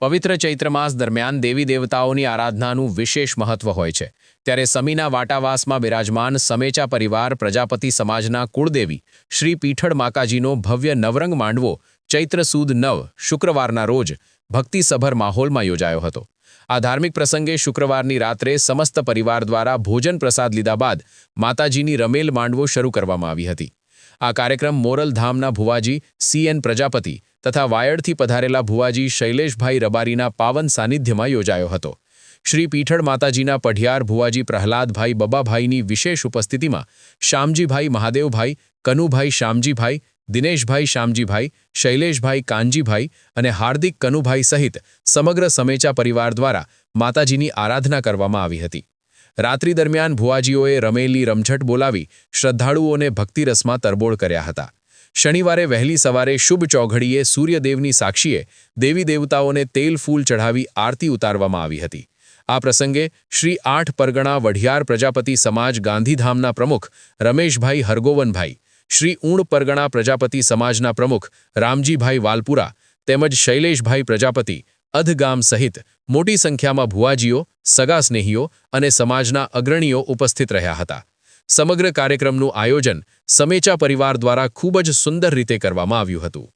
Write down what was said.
પવિત્ર ચૈત્ર માસ દરમિયાન દેવી દેવતાઓની આરાધનાનું વિશેષ મહત્વ હોય છે ત્યારે સમીના વાટાવાસમાં બિરાજમાન સમેચા પરિવાર પ્રજાપતિ સમાજના કુળદેવી શ્રી પીઠળ માકાજીનો ભવ્ય નવરંગ માંડવો ચૈત્ર સુદ 9 શુક્રવારના રોજ ભક્તિસભર માહોલમાં યોજાયો હતો। આ ધાર્મિક પ્રસંગે શુક્રવારની રાત્રે સમસ્ત પરિવાર દ્વારા ભોજન પ્રસાદ લીધા બાદ માતાજીની રમેલ માંડવો શરૂ કરવામાં આવી હતી। આ કાર્યક્રમ મોરલ ધામના ભુવાજી CN પ્રજાપતિ તથા વાયડથી પધારેલા ભુવાજી શૈલેષભાઈ રબારીના પાવન સાનિધ્યમાં યોજાયો હતો। શ્રી પીઠળ માતાજીના પઢિયાર ભુવાજી પ્રહલાદભાઈ બબાભાઈની વિશેષ ઉપસ્થિતિમાં શામજીભાઈ મહાદેવભાઈ, કનુભાઈ શામજીભાઈ, દિનેશભાઈ શામજીભાઈ, શૈલેષભાઈ કાનજીભાઈ અને હાર્દિક કનુભાઈ સહિત સમગ્ર સમેચા પરિવાર દ્વારા માતાજીની આરાધના કરવામાં આવી હતી। રાત્રિ દરમિયાન ભુવાજીઓએ રમેલી રમઝટ બોલાવી શ્રદ્ધાળુઓને ભક્તિરસમાં તરબોળ કર્યા હતા। શનિવારે વહેલી સવારે શુભ ચોઘડીએ સૂર્યદેવની સાક્ષીએ દેવી દેવતાઓને તેલ ફૂલ ચઢાવી આરતી ઉતારવામાં આવી હતી। આ પ્રસંગે શ્રી 8 પરગણા વઢિયાર પ્રજાપતિ સમાજ ગાંધીધામના પ્રમુખ રમેશભાઈ હરગોવનભાઈ, શ્રી ઊણ પરગણા પ્રજાપતિ સમાજના પ્રમુખ રામજીભાઈ વાલપુરા તેમજ શૈલેષભાઈ પ્રજાપતિ અધગામ સહિત મોટી સંખ્યામાં ભુવાજીઓ, સગા સ્નેહીઓ અને સમાજના અગ્રણીઓ ઉપસ્થિત રહ્યા હતા। સમગ્ર કાર્યક્રમનું આયોજન સમેચા પરિવાર દ્વારા ખૂબ જ સુંદર રીતે કરવામાં આવ્યું હતું।